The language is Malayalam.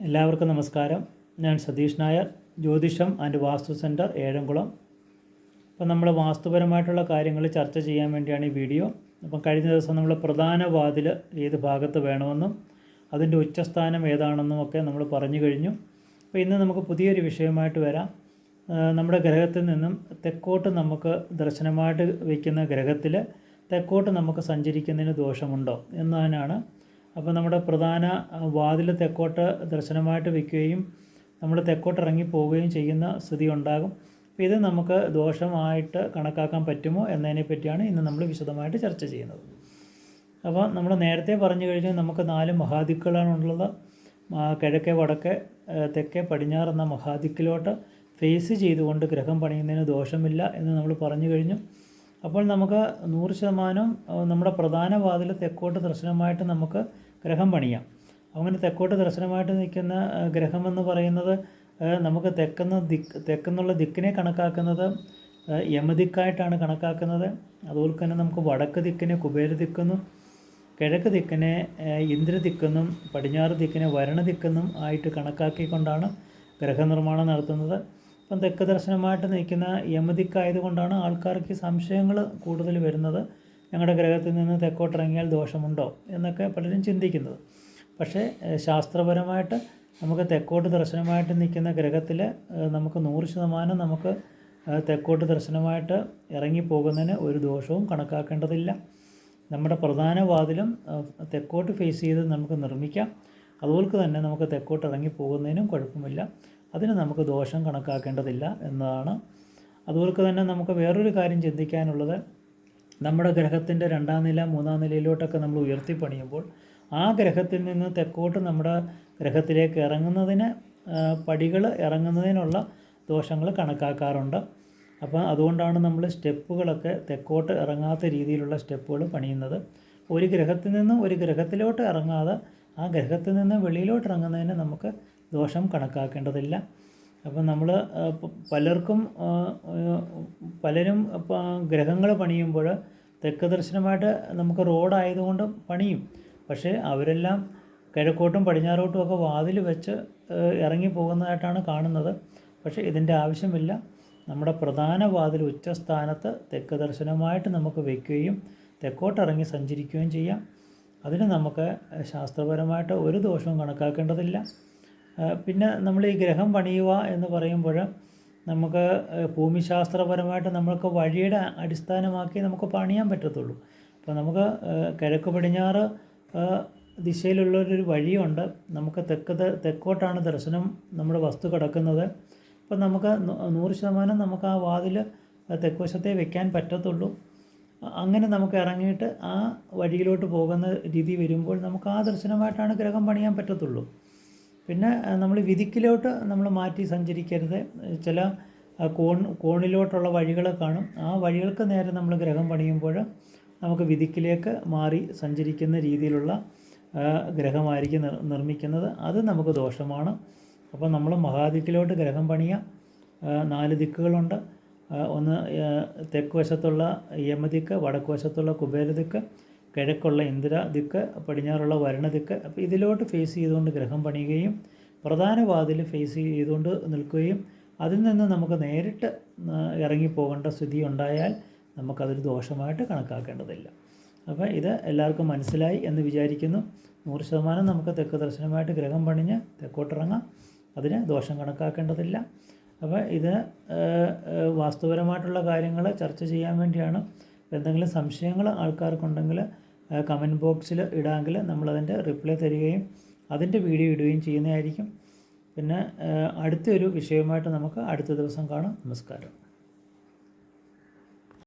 എല്ലാവർക്കും നമസ്കാരം. ഞാൻ സതീഷ് നായർ, ജ്യോതിഷം ആൻഡ് വാസ്തു സെൻറ്റർ, ഏഴംകുളം. അപ്പം നമ്മൾ വാസ്തുപരമായിട്ടുള്ള കാര്യങ്ങൾ ചർച്ച ചെയ്യാൻ വേണ്ടിയാണ് ഈ വീഡിയോ. അപ്പം കഴിഞ്ഞ ദിവസം നമ്മൾ പ്രധാന വാതിൽ ഏത് ഭാഗത്ത് വേണമെന്നും അതിൻ്റെ ഉച്ചസ്ഥാനം ഏതാണെന്നും ഒക്കെ നമ്മൾ പറഞ്ഞു കഴിഞ്ഞു. അപ്പോൾ ഇന്ന് നമുക്ക് പുതിയൊരു വിഷയമായിട്ട് വരാം. നമ്മുടെ ഗ്രഹത്തിൽ നിന്നും തെക്കോട്ട് നമുക്ക് ദർശനമായിട്ട് വയ്ക്കുന്ന ഗ്രഹത്തിൽ തെക്കോട്ട് നമുക്ക് സഞ്ചരിക്കുന്നതിന് ദോഷമുണ്ടോ എന്നതിനാണ്. അപ്പോൾ നമ്മുടെ പ്രധാന വാതിൽ തെക്കോട്ട് ദർശനമായിട്ട് വയ്ക്കുകയും നമ്മൾ തെക്കോട്ട് ഇറങ്ങി പോവുകയും ചെയ്യുന്ന സ്ഥിതി ഉണ്ടാകും. അപ്പോൾ ഇത് നമുക്ക് ദോഷമായിട്ട് കണക്കാക്കാൻ പറ്റുമോ എന്നതിനെ പറ്റിയാണ് ഇന്ന് നമ്മൾ വിശദമായിട്ട് ചർച്ച ചെയ്യുന്നത്. അപ്പോൾ നമ്മൾ നേരത്തെ പറഞ്ഞു കഴിഞ്ഞാൽ നമുക്ക് 4 മഹാദിക്കുകളാണുള്ളത്. കിഴക്കേ, വടക്കേ, തെക്കേ, പടിഞ്ഞാറ് എന്ന മഹാദിക്കിലോട്ട് ഫേസ് ചെയ്തുകൊണ്ട് ഗ്രഹം പണിയുന്നതിന് ദോഷമില്ല എന്ന് നമ്മൾ പറഞ്ഞു കഴിഞ്ഞു. അപ്പോൾ നമുക്ക് 100% നമ്മുടെ പ്രധാന വാതിൽ തെക്കോട്ട് ദർശനമായിട്ട് നമുക്ക് ഗ്രഹം പണിയാം. അങ്ങനെ തെക്കോട്ട് ദർശനമായിട്ട് നിൽക്കുന്ന ഗ്രഹമെന്ന് പറയുന്നത് നമുക്ക് തെക്കെന്നുള്ള ദിക്കിനെ കണക്കാക്കുന്നത് യമദിക്കായിട്ടാണ് കണക്കാക്കുന്നത്. അതുപോലെ തന്നെ നമുക്ക് വടക്ക് ദിക്കിനെ കുബേര ദിക്കെന്നും കിഴക്ക് ദിക്കിനെ ഇന്ദ്രദിക്കെന്നും പടിഞ്ഞാറ് ദിക്കിനെ വരണ ദിക്കെന്നും ആയിട്ട് കണക്കാക്കിക്കൊണ്ടാണ് ഗ്രഹനിർമ്മാണം നടത്തുന്നത്. ഇപ്പം തെക്ക് ദർശനമായിട്ട് നിൽക്കുന്ന യമദിക്കായതുകൊണ്ടാണ് ആൾക്കാർക്ക് സംശയങ്ങൾ കൂടുതൽ വരുന്നത്. ഞങ്ങളുടെ ഗ്രഹത്തിൽ നിന്ന് തെക്കോട്ടിറങ്ങിയാൽ ദോഷമുണ്ടോ എന്നൊക്കെ പലരും ചിന്തിക്കുന്നത്. പക്ഷേ ശാസ്ത്രപരമായിട്ട് നമുക്ക് തെക്കോട്ട് ദർശനമായിട്ട് നിൽക്കുന്ന ഗ്രഹത്തിൽ നമുക്ക് 100% നമുക്ക് തെക്കോട്ട് ദർശനമായിട്ട് ഇറങ്ങിപ്പോകുന്നതിന് ഒരു ദോഷവും കണക്കാക്കേണ്ടതില്ല. നമ്മുടെ പ്രധാന വാതിലും തെക്കോട്ട് ഫേസ് ചെയ്ത് നമുക്ക് നിർമ്മിക്കാം. അതുപോലെ തന്നെ നമുക്ക് തെക്കോട്ട് ഇറങ്ങി പോകുന്നതിനും കുഴപ്പമില്ല. അതിന് നമുക്ക് ദോഷം കണക്കാക്കേണ്ടതില്ല എന്നതാണ്. അതുപോലെ തന്നെ നമുക്ക് വേറൊരു കാര്യം ചിന്തിക്കാനുള്ളത്, നമ്മുടെ ഗ്രഹത്തിൻ്റെ 2ാം നില 3ാം നിലയിലോട്ടൊക്കെ നമ്മൾ ഉയർത്തി പണിയുമ്പോൾ ആ ഗ്രഹത്തിൽ നിന്ന് തെക്കോട്ട് നമ്മുടെ ഗ്രഹത്തിലേക്ക് ഇറങ്ങുന്നതിന് പടികൾ ഇറങ്ങുന്നതിനുള്ള ദോഷങ്ങൾ കണക്കാക്കാറുണ്ട്. അപ്പോൾ അതുകൊണ്ടാണ് നമ്മൾ സ്റ്റെപ്പുകളൊക്കെ തെക്കോട്ട് ഇറങ്ങാത്ത രീതിയിലുള്ള സ്റ്റെപ്പുകൾ പണിയുന്നത്. ഒരു ഗ്രഹത്തിൽ നിന്ന് ഒരു ഗ്രഹത്തിലോട്ട് ഇറങ്ങാതെ ആ ഗ്രഹത്തിൽ നിന്ന് വെളിയിലോട്ട് ഇറങ്ങുന്നതിന് നമുക്ക് ദോഷം കണക്കാക്കേണ്ടതില്ല. അപ്പം നമ്മൾ പലരും ഗ്രഹങ്ങൾ പണിയുമ്പോൾ തെക്ക് ദർശനമായിട്ട് നമുക്ക് റോഡായതുകൊണ്ട് പണിയും. പക്ഷേ അവരെല്ലാം കിഴക്കോട്ടും പടിഞ്ഞാറോട്ടും ഒക്കെ വാതിൽ വെച്ച് ഇറങ്ങി പോകുന്നതായിട്ടാണ് കാണുന്നത്. പക്ഷേ ഇതിൻ്റെ ആവശ്യമില്ല. നമ്മുടെ പ്രധാന വാതിൽ ഉച്ചസ്ഥാനത്ത് തെക്ക് ദർശനമായിട്ട് നമുക്ക് വയ്ക്കുകയും തെക്കോട്ടിറങ്ങി സഞ്ചരിക്കുകയും ചെയ്യാം. അതിന് നമുക്ക് ശാസ്ത്രപരമായിട്ട് ഒരു ദോഷവും കണക്കാക്കേണ്ടതില്ല. പിന്നെ നമ്മൾ ഈ ഗ്രഹം പണിയുക എന്ന് പറയുമ്പോൾ നമുക്ക് ഭൂമിശാസ്ത്രപരമായിട്ട് നമ്മൾക്ക് വഴിയുടെ അടിസ്ഥാനമാക്കി നമുക്ക് പണിയാൻ പറ്റത്തുള്ളൂ. അപ്പോൾ നമുക്ക് കിഴക്ക് പടിഞ്ഞാറ് ദിശയിലുള്ളൊരു വഴിയുണ്ട്. നമുക്ക് തെക്കോട്ടാണ് ദർശനം നമ്മുടെ വസ്തു കിടക്കുന്നത്. അപ്പോൾ നമുക്ക് 100% നമുക്ക് ആ വാതിൽ തെക്കുവശത്തേ വെക്കാൻ പറ്റത്തുള്ളൂ. അങ്ങനെ നമുക്ക് ഇറങ്ങിയിട്ട് ആ വഴിയിലോട്ട് പോകുന്ന രീതി വരുമ്പോൾ നമുക്ക് ആ ദർശനമായിട്ടാണ് ഗ്രഹം പണിയാൻ പറ്റത്തുള്ളൂ. പിന്നെ നമ്മൾ വിദിക്കിലോട്ട് നമ്മൾ മാറ്റി സഞ്ചരിക്കരുത്. ചില കോണിലോട്ടുള്ള വഴികൾ കാണും. ആ വഴികൾക്ക് നേരെ നമ്മൾ ഗ്രഹം പണിയുമ്പോൾ നമുക്ക് വിദിക്കിലേക്ക് മാറി സഞ്ചരിക്കുന്ന രീതിയിലുള്ള ഗ്രഹമായിരിക്കും നിർമ്മിക്കുന്നത്. അത് നമുക്ക് ദോഷമാണ്. അപ്പോൾ നമ്മൾ മഹാദിക്കിലോട്ട് ഗ്രഹം പണിയാം. 4 ദിക്കുകളുണ്ട്. ഒന്ന് തെക്ക് വശത്തുള്ള യമദിക്ക്, വടക്ക് വശത്തുള്ള കുബേര ദിക്ക്, കിഴക്കുള്ള ഇന്ദ്ര ദിക്ക്, പടിഞ്ഞാറുള്ള വരണ ദിക്ക്. അപ്പോൾ ഇതിലോട്ട് ഫേസ് ചെയ്തുകൊണ്ട് ഗ്രഹം പണിയുകയും പ്രധാന വാതിൽ ഫേസ് ചെയ്തുകൊണ്ട് നിൽക്കുകയും അതിൽ നിന്ന് നമുക്ക് നേരിട്ട് ഇറങ്ങിപ്പോകേണ്ട സ്ഥിതി ഉണ്ടായാൽ നമുക്കതൊരു ദോഷമായിട്ട് കണക്കാക്കേണ്ടതില്ല. അപ്പോൾ ഇത് എല്ലാവർക്കും മനസ്സിലായി എന്ന് വിചാരിക്കുന്നു. 100% നമുക്ക് തെക്ക് ദർശനമായിട്ട് ഗ്രഹം പണിഞ്ഞ് തെക്കോട്ടിറങ്ങാം. അതിന് ദോഷം കണക്കാക്കേണ്ടതില്ല. അപ്പോൾ ഇത് വാസ്തുപരമായിട്ടുള്ള കാര്യങ്ങൾ ചർച്ച ചെയ്യാൻ വേണ്ടിയാണ്. എന്തെങ്കിലും സംശയങ്ങൾ ആൾക്കാർക്കുണ്ടെങ്കിൽ കമൻറ്റ് ബോക്സിൽ ഇടാമെങ്കിൽ നമ്മളതിൻ്റെ റിപ്ലൈ തരികയും അതിൻ്റെ വീഡിയോ ഇടുകയും ചെയ്യുന്നതായിരിക്കും. പിന്നെ അടുത്തൊരു വിഷയമായിട്ട് നമുക്ക് അടുത്ത ദിവസം കാണാം. നമസ്കാരം.